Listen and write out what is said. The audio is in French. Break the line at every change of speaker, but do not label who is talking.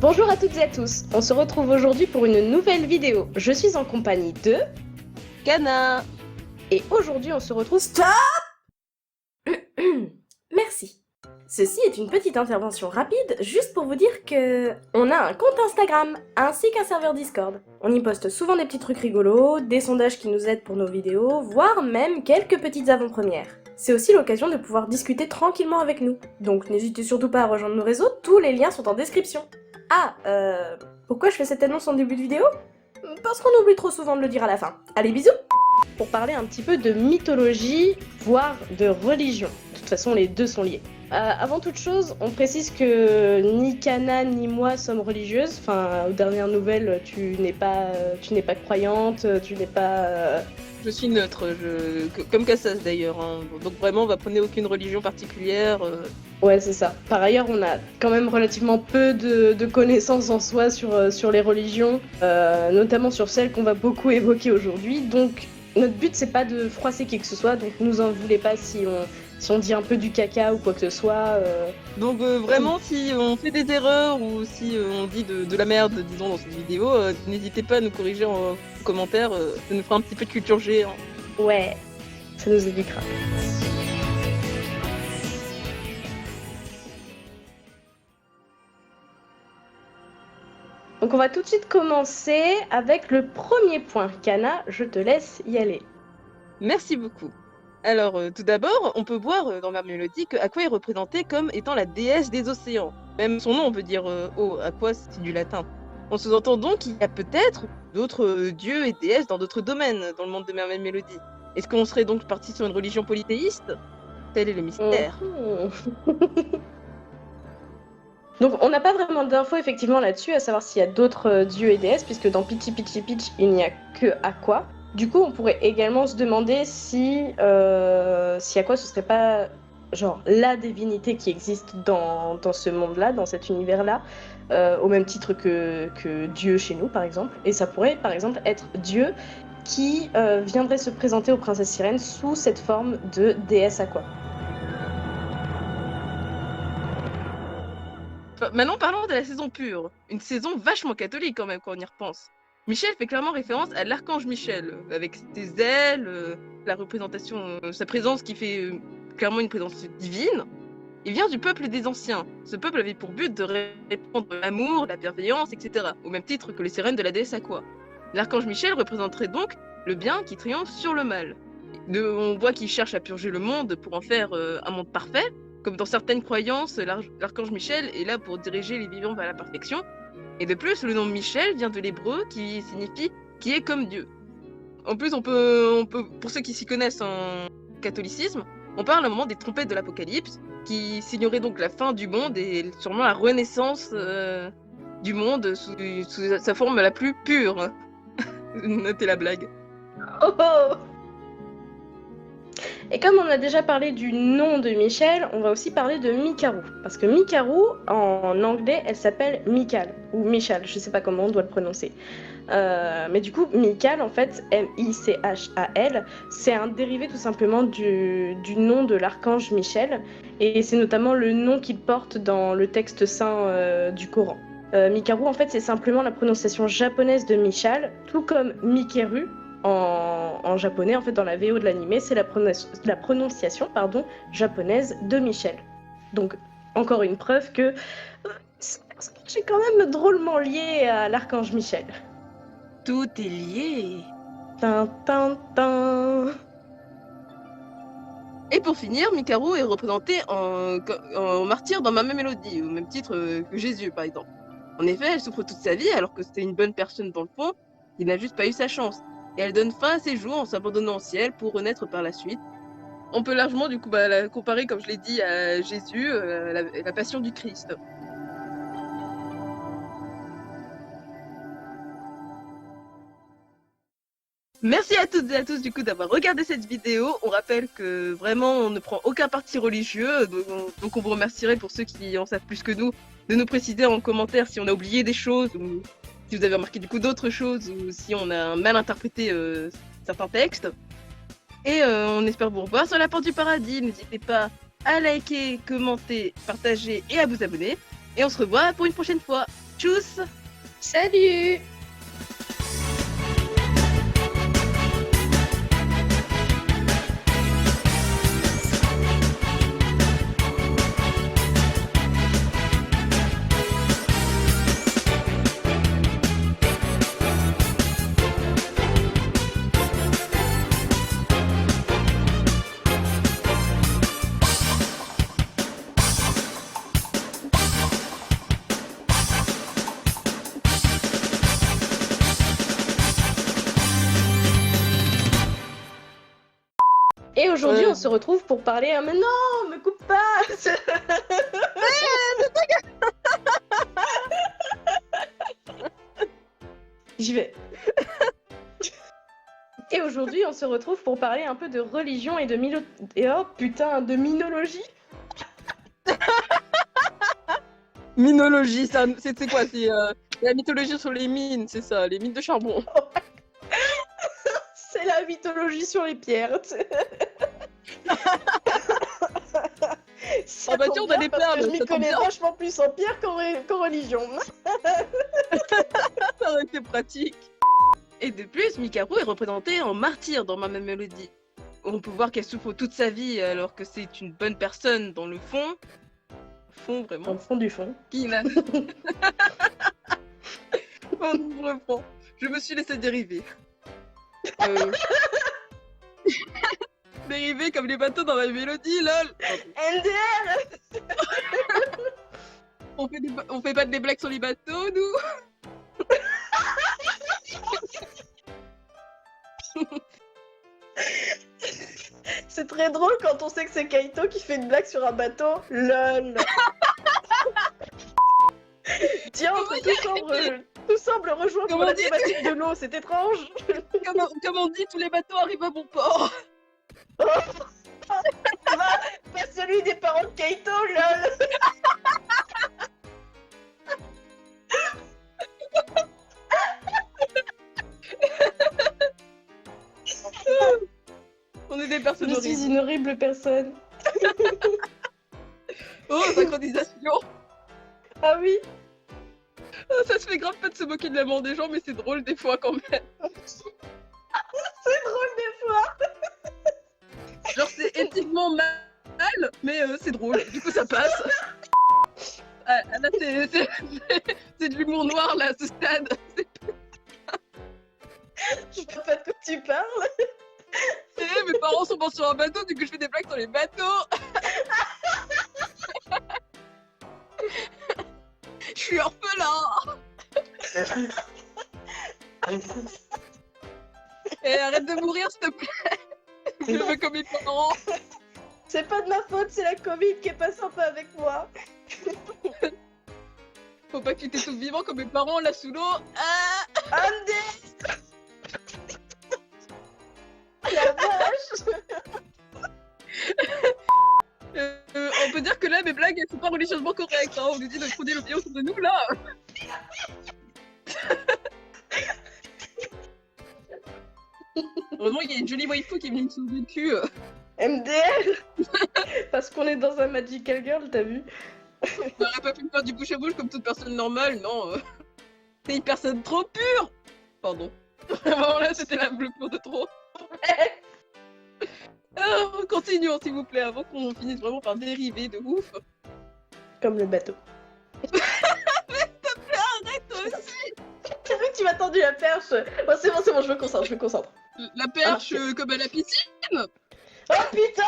Bonjour à toutes et à tous, on se retrouve aujourd'hui pour une nouvelle vidéo. Je suis en compagnie de
Kana.
Et aujourd'hui on se retrouve...
Stop.
Merci. Ceci est une petite intervention rapide, juste pour vous dire que... on a un compte Instagram, ainsi qu'un serveur Discord. On y poste souvent des petits trucs rigolos, des sondages qui nous aident pour nos vidéos, voire même quelques petites avant-premières. C'est aussi l'occasion de pouvoir discuter tranquillement avec nous. Donc n'hésitez surtout pas à rejoindre nos réseaux, tous les liens sont en description. Ah, pourquoi je fais cette annonce en début de vidéo? Parce qu'on oublie trop souvent de le dire à la fin. Allez, bisous! Pour parler un petit peu de mythologie, voire de religion. De toute façon, les deux sont liés. Avant toute chose, on précise que ni Kana ni moi sommes religieuses. Enfin, aux dernières nouvelles, tu n'es pas croyante, tu n'es pas...
Je suis neutre, comme Cassas d'ailleurs. Hein. Donc vraiment, on va prôner aucune religion particulière.
Ouais, c'est ça. Par ailleurs, on a quand même relativement peu de connaissances en soi sur les religions, notamment sur celles qu'on va beaucoup évoquer aujourd'hui. Donc, notre but, c'est pas de froisser qui que ce soit, donc nous en voulez pas si on dit un peu du caca ou quoi que ce soit.
Donc vraiment, si on fait des erreurs ou si on dit de la merde, disons, dans cette vidéo, n'hésitez pas à nous corriger en commentaire, ça nous fera un petit peu de culture G. Hein.
Ouais, ça nous éduquera. Donc on va tout de suite commencer avec le premier point. Kana, je te laisse y aller.
Merci beaucoup. Alors, tout d'abord, on peut voir dans ma mélodie que Aqua est représentée comme étant la déesse des océans. Même son nom, on peut dire eau. Aqua, c'est du latin. On sous-entend donc qu'il y a peut-être d'autres dieux et déesses dans d'autres domaines dans le monde de Mermaid Melody. Est-ce qu'on serait donc parti sur une religion polythéiste? Tel est le mystère.
Donc on n'a pas vraiment d'infos effectivement là-dessus, à savoir s'il y a d'autres dieux et déesses, puisque dans Pitchy Pitchy Pitch, il n'y a que Aqua. Du coup, on pourrait également se demander si Aqua, ce serait pas genre la divinité qui existe dans ce monde-là, dans cet univers-là, au même titre que Dieu chez nous, par exemple. Et ça pourrait, par exemple, être Dieu qui viendrait se présenter aux princesses sirènes sous cette forme de déesse Aqua.
Maintenant, parlons de la saison pure. Une saison vachement catholique quand même quand on y repense. Michel fait clairement référence à l'archange Michel, avec ses ailes, la représentation, sa présence qui fait clairement une présence divine. Il vient du peuple des anciens. Ce peuple avait pour but de répandre l'amour, la bienveillance, etc. Au même titre que les sirènes de la déesse Aqua. L'archange Michel représenterait donc le bien qui triomphe sur le mal. On voit qu'il cherche à purger le monde pour en faire un monde parfait. Comme dans certaines croyances, l'archange Michel est là pour diriger les vivants vers la perfection. Et de plus, le nom Michel vient de l'hébreu qui signifie « qui est comme Dieu ». En plus, on peut, pour ceux qui s'y connaissent en catholicisme, on parle à un moment des trompettes de l'Apocalypse, qui signeraient donc la fin du monde et sûrement la renaissance du monde sous sa forme la plus pure. Notez la blague.
Oh oh! Et comme on a déjà parlé du nom de Michel, on va aussi parler de Mikaru. Parce que Mikaru, en anglais, elle s'appelle Mikal, ou Michal, je sais pas comment on doit le prononcer. Mais du coup, Mikal, en fait, M-I-C-H-A-L, c'est un dérivé tout simplement du nom de l'archange Michel, et c'est notamment le nom qu'il porte dans le texte saint du Coran. Mikaru, en fait, c'est simplement la prononciation japonaise de Michal, tout comme Mikeru, en japonais, en fait, dans la VO de l'animé, c'est la prononciation japonaise de Michel. Donc, encore une preuve que j'ai quand même drôlement lié à l'archange Michel.
Tout est lié.
Tin.
Et pour finir, Mikaru est représenté en martyr dans ma même mélodie, au même titre que Jésus, par exemple. En effet, elle souffre toute sa vie, alors que c'était une bonne personne dans le fond, il n'a juste pas eu sa chance. Et elle donne fin à ses jours en s'abandonnant au ciel pour renaître par la suite. On peut largement, du coup, la comparer, comme je l'ai dit, à Jésus, la passion du Christ. Merci à toutes et à tous du coup d'avoir regardé cette vidéo. On rappelle que vraiment on ne prend aucun parti religieux, donc on vous remercierait pour ceux qui en savent plus que nous de nous préciser en commentaire si on a oublié des choses ou si vous avez remarqué du coup d'autres choses ou si on a mal interprété certains textes. Et on espère vous revoir sur la porte du paradis. N'hésitez pas à liker, commenter, partager et à vous abonner. Et on se revoit pour une prochaine fois. Tchuss!
Salut! Et aujourd'hui, on se retrouve pour parler. Mais non, me coupe pas! J'y vais. Et aujourd'hui, on se retrouve pour parler un peu de religion et de de minologie.
Minologie, c'est quoi? C'est la mythologie sur les mines, c'est ça, les mines de charbon.
C'est la mythologie sur les pierres.
Ah bah tiens, on a des perles,
je
ça
m'y
tombe
connais
bien.
vachement plus en pierre qu'en religion.
Ça aurait été pratique. Et de plus, Mikaru est représentée en martyr dans Mama Melody. On peut voir qu'elle souffre toute sa vie alors que c'est une bonne personne dans le fond. Fond,
Dans
vraiment.
le fond du fond.
Qui n'a... On nous reprend. Je me suis laissé dériver. Dériver comme les bateaux dans ma mélodie, lol.
MDR.
On fait pas des blagues sur les bateaux, nous.
C'est très drôle quand on sait que c'est Kaito qui fait une blague sur un bateau. LOL. Tiens, tout semble rejoindre
Comment
la
on dit
thématique de l'eau, c'est étrange.
Comme on dit, tous les bateaux arrivent à bon port.
Pas celui des parents de Kaito, lol.
On est des personnes
Je
horribles.
suis une horrible personne.
Oh, synchronisation.
Ah oui.
Oh, ça se fait grave pas de se moquer de la mort des gens, mais c'est drôle des fois quand même.
C'est drôle des fois.
Genre c'est éthiquement mal, mais c'est drôle, du coup ça passe. Ah, là c'est de l'humour noir là, à ce stade.
Je vois pas de quoi tu parles.
Mes parents sont morts sur un bateau, du coup je fais des blagues sur les bateaux. Je suis orphelin. Et arrête de mourir s'il te plaît. Je veux comme mes parents.
C'est pas de ma faute, c'est la Covid qui est pas sympa avec moi.
Faut pas que tu t'étouffes vivant comme mes parents là sous l'eau. Ah,
Andy. La vache.
on peut dire que là mes blagues elles sont pas religieusement correctes. Hein. On nous dit de prôner le bien autour de nous là. Heureusement il y a une jolie waifu qui est venue me sauver le cul.
MDR. Parce qu'on est dans un Magical Girl, t'as vu?
On aurait pas pu me faire du bouche à bouche comme toute personne normale, non. T'es une personne trop pure. Pardon. Vraiment là c'était le pur de trop. Alors, continuons s'il vous plaît avant qu'on finisse vraiment par dériver de ouf.
Comme le bateau.
Arrête toi aussi.
T'as vu que tu m'as tendu la perche? Oh, c'est bon, je me concentre,
La perche comme à la piscine.
Oh putain.